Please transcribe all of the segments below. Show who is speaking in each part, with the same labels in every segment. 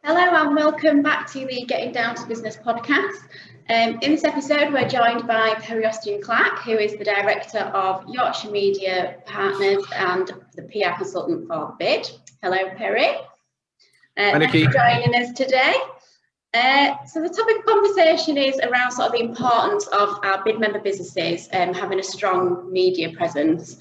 Speaker 1: Hello and welcome back to the Getting Down to Business podcast. In this episode, we're joined by Perry Austin-Clarke, who is the Director of Yorkshire Media Partners and the PR consultant for BID. Hello, Perry. Thanks for joining us today. So the topic of conversation is around sort of the importance of our BID member businesses having a strong media presence.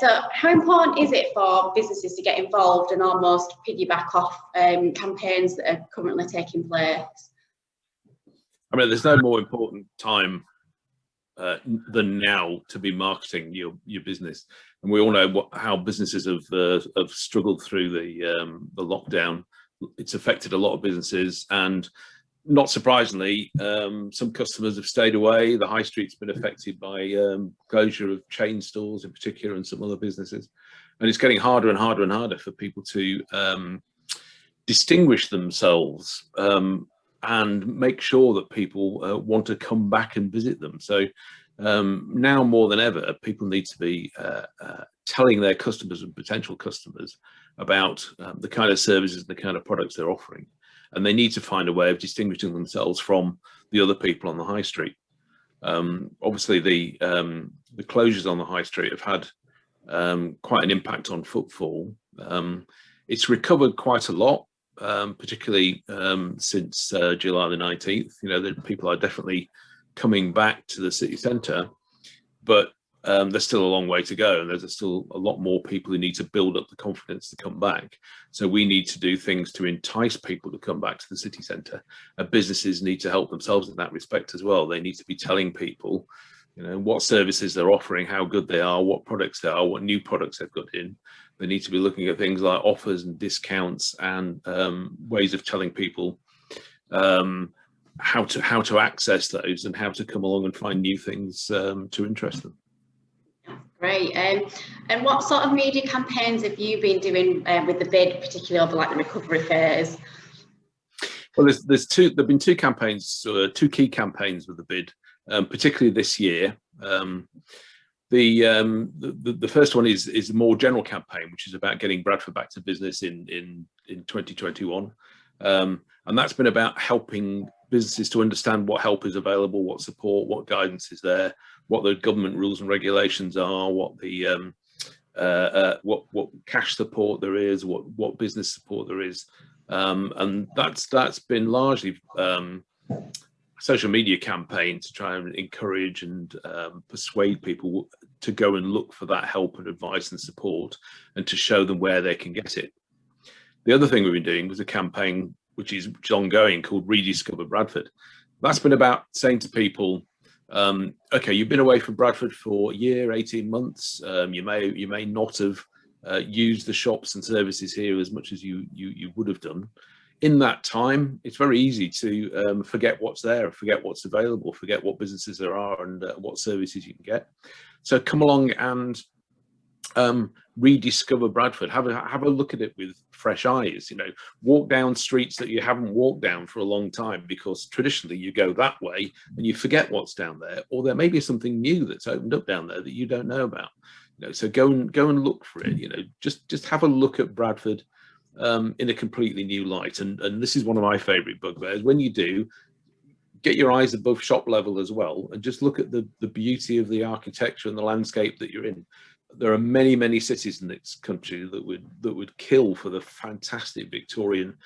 Speaker 1: So how important is it for businesses to get involved and almost piggyback off campaigns that are currently taking place?
Speaker 2: I mean, there's no more important time than now to be marketing your business. And we all know how businesses have struggled through the lockdown. It's affected a lot of businesses, and not surprisingly, some customers have stayed away. The high street's been affected by closure of chain stores in particular and some other businesses. And it's getting harder and harder and harder for people to distinguish themselves and make sure that people want to come back and visit them. So now more than ever, people need to be telling their customers and potential customers about the kind of services and the kind of products they're offering. And they need to find a way of distinguishing themselves from the other people on the high street. Obviously, the closures on the high street have had quite an impact on footfall. It's recovered quite a lot, particularly since July the 19th. You know, that people are definitely coming back to the city centre, but there's still a long way to go, and there's still a lot more people who need to build up the confidence to come back. So we need to do things to entice people to come back to the city centre, and businesses need to help themselves in that respect as well. They need to be telling people, you know, what services they're offering, how good they are, what products they are, what new products they've got in. They need to be looking at things like offers and discounts and ways of telling people how to access those and how to come along and find new things to interest them.
Speaker 1: Great. And what sort of media campaigns have you been doing with the BID, particularly over like the recovery phase?
Speaker 2: Well, there've been two campaigns, two key campaigns with the BID, particularly this year. The first one is a more general campaign, which is about getting Bradford back to business in 2021, and that's been about helping businesses to understand what help is available, what support, what guidance is there, what the government rules and regulations are, what the what cash support there is, what business support there is, and that's been largely social media campaign to try and encourage and persuade people to go and look for that help and advice and support, and to show them where they can get it. The other thing we've been doing was a campaign which is ongoing called Rediscover Bradford. That's been about saying to people, okay, you've been away from Bradford for a year, 18 months. You may not have used the shops and services here as much as you would have done. In that time, it's very easy to forget what's there, forget what's available, forget what businesses there are and what services you can get. So come along and rediscover Bradford. Have a look at it with fresh eyes. You know, walk down streets that you haven't walked down for a long time, because traditionally you go that way and you forget what's down there, or there may be something new that's opened up down there that you don't know about. You know, so go and look for it. You know, just have a look at Bradford in a completely new light. And this is one of my favourite bugbears. When you do, get your eyes above shop level as well, and just look at the beauty of the architecture and the landscape that you're in. There are many cities in this country that would kill for the fantastic Victorian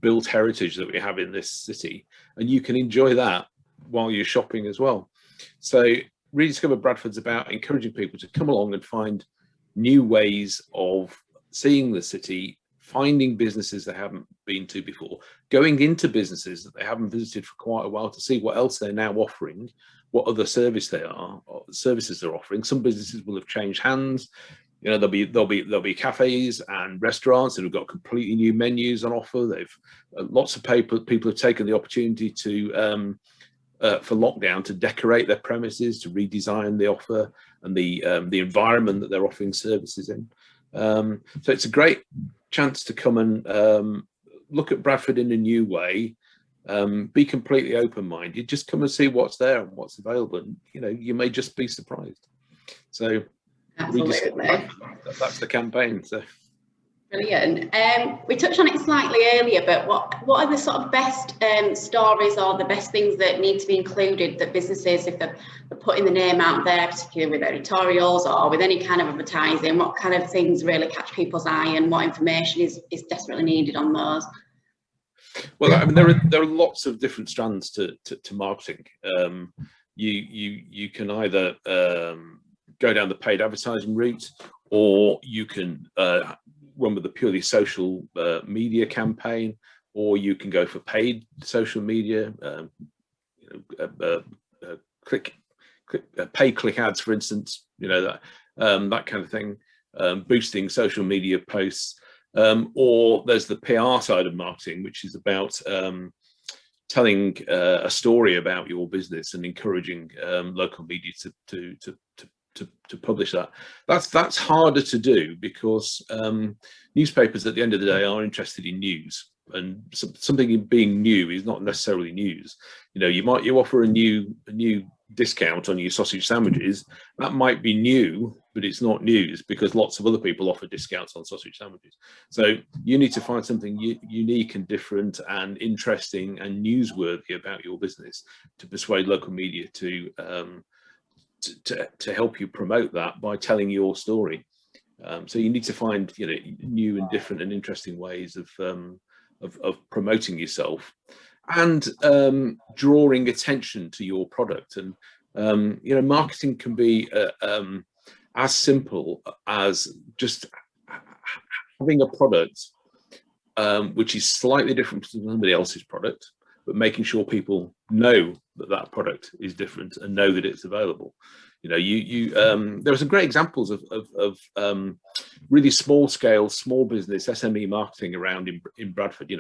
Speaker 2: built heritage that we have in this city, and you can enjoy that while you're shopping as well. So Rediscover Bradford's about encouraging people to come along and find new ways of seeing the city, finding businesses they haven't been to before, going into businesses that they haven't visited for quite a while to see what else they're now offering, what other services they're offering. Some businesses will have changed hands. You know, there'll be cafes and restaurants that have got completely new menus on offer. They've lots of people have taken the opportunity to for lockdown to decorate their premises, to redesign the offer and the environment that they're offering services in. So it's a great chance to come and look at Bradford in a new way. Be completely open-minded. Just come and see what's there and what's available, and you know, you may just be surprised. So
Speaker 1: Absolutely.
Speaker 2: That's the campaign. So
Speaker 1: Brilliant. We touched on it slightly earlier, but what are the sort of best stories or the best things that need to be included that businesses, if they're putting the name out there, particularly with editorials or with any kind of advertising, what kind of things really catch people's eye and what information is desperately needed on those?
Speaker 2: Well, I mean, there are lots of different strands to marketing. You can either go down the paid advertising route, or you can run with a purely social media campaign, or you can go for paid social media, pay click ads, for instance, that kind of thing, boosting social media posts. Or there's the PR side of marketing, which is about telling a story about your business and encouraging local media to publish that. That's harder to do because newspapers at the end of the day are interested in news, and something being new is not necessarily news. You offer a new discount on your sausage sandwiches. That might be new, but it's not news because lots of other people offer discounts on sausage sandwiches. So you need to find something unique and different and interesting and newsworthy about your business to persuade local media to help you promote that by telling your story. So you need to find new and different and interesting ways of promoting yourself and drawing attention to your product. And marketing can be as simple as just having a product which is slightly different from somebody else's product, but making sure people know that product is different and know that it's available. There are some great examples of really small scale, small business SME marketing around in Bradford.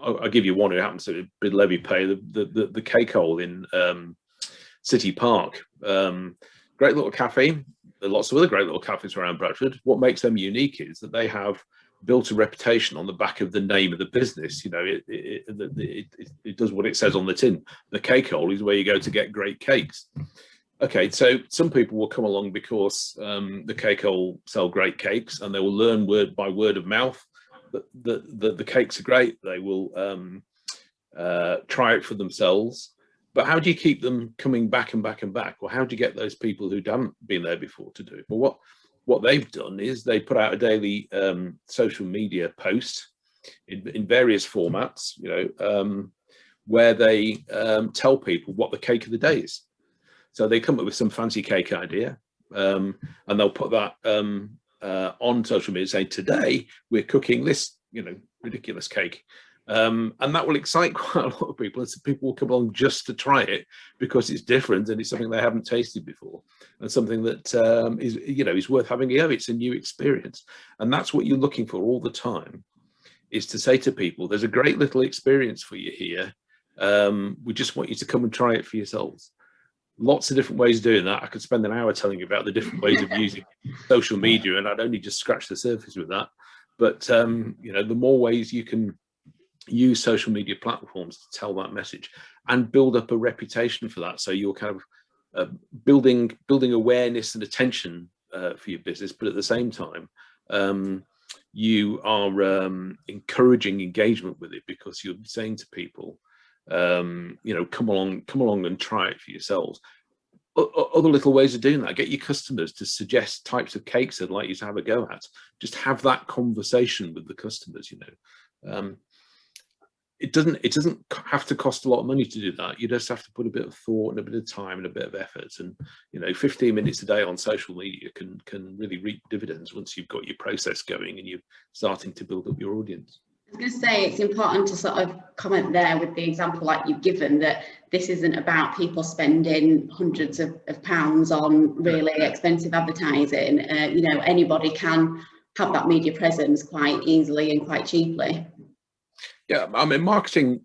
Speaker 2: I'll give you one who happens to be Levy Pay, the cake hole in City Park. Great little cafe. There are lots of other great little cafes around Bradford. What makes them unique is that they have built a reputation on the back of the name of the business. It does what it says on the tin. The cake hole is where you go to get great cakes. Okay, so some people will come along because the cake hole sell great cakes, and they will learn by word of mouth that the cakes are great. They will try it for themselves. But how do you keep them coming back and back and back? Or how do you get those people who haven't been there before to do it? Well, what they've done is they put out a daily social media post in various formats, where they tell people what the cake of the day is. So they come up with some fancy cake idea, and they'll put that on social media, saying, today we're cooking this, ridiculous cake. And that will excite quite a lot of people, and so people will come along just to try it because it's different and it's something they haven't tasted before, and something that is worth having a go. It's a new experience, and that's what you're looking for all the time, is to say to people, there's a great little experience for you here. We just want you to come and try it for yourselves. Lots of different ways of doing that. I could spend an hour telling you about the different ways of using social media, and I'd only just scratch the surface with that. But the more ways you can use social media platforms to tell that message and build up a reputation for that, so you're kind of building awareness and attention for your business, but at the same time you are encouraging engagement with it, because you're saying to people, come along and try it for yourselves. Other little ways of doing that: get your customers to suggest types of cakes they'd like you to have a go at. Just have that conversation with the customers. It doesn't have to cost a lot of money to do that. You just have to put a bit of thought and a bit of time and a bit of effort. And 15 minutes a day on social media can really reap dividends once you've got your process going and you're starting to build up your audience.
Speaker 1: I was going to say, it's important to sort of comment there with the example like you've given, that this isn't about people spending hundreds of pounds on really expensive advertising. Anybody can have that media presence quite easily and quite cheaply.
Speaker 2: Yeah, I mean, marketing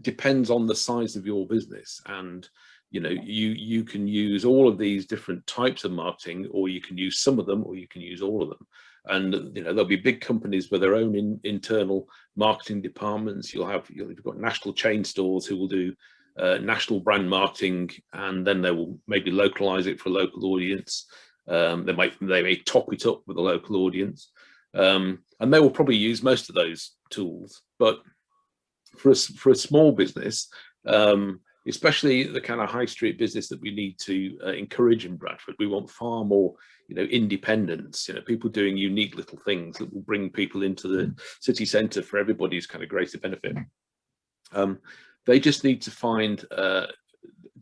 Speaker 2: depends on the size of your business, and you can use all of these different types of marketing, or you can use some of them, or you can use all of them. And there'll be big companies with their own internal marketing departments. You've got national chain stores who will do national brand marketing, and then they will maybe localize it for a local audience. They may top it up with a local audience. and they will probably use most of those tools. But for a small business, especially the kind of high street business that we need to encourage in Bradford, we want far more, independence, people doing unique little things that will bring people into the city centre for everybody's kind of greater benefit. They just need to find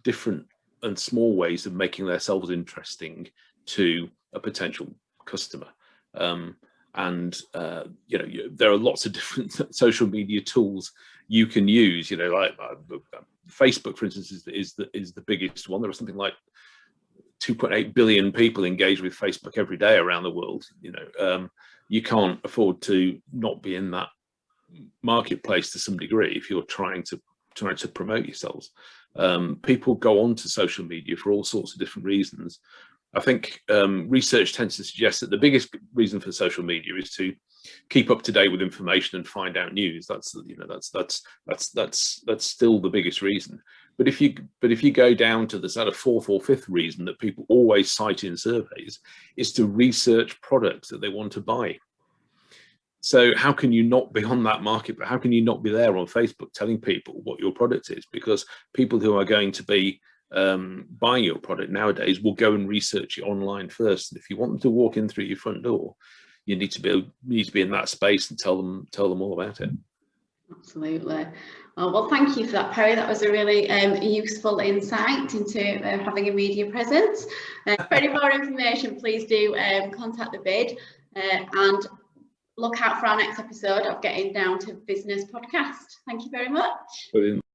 Speaker 2: different and small ways of making themselves interesting to a potential customer. There are lots of different social media tools you can use, like Facebook, for instance, is the biggest one. There are something like 2.8 billion people engaged with Facebook every day around the world. You can't afford to not be in that marketplace to some degree if you're trying to promote yourselves. People go onto social media for all sorts of different reasons. I think research tends to suggest that the biggest reason for social media is to keep up to date with information and find out news. That's still the biggest reason. But if you go down to the sort of fourth or fifth reason that people always cite in surveys, is to research products that they want to buy. So how can you not be on that market? But how can you not be there on Facebook telling people what your product is? Because people who are going to be buying your product nowadays will go and research it online first. And if you want them to walk in through your front door, you need to be in that space and tell them all about it.
Speaker 1: Absolutely. Well, thank you for that, Perry. That was a really useful insight into having a media presence. For any more information, please do contact the BID and look out for our next episode of Getting Down to Business podcast. Thank you very much.
Speaker 2: Brilliant.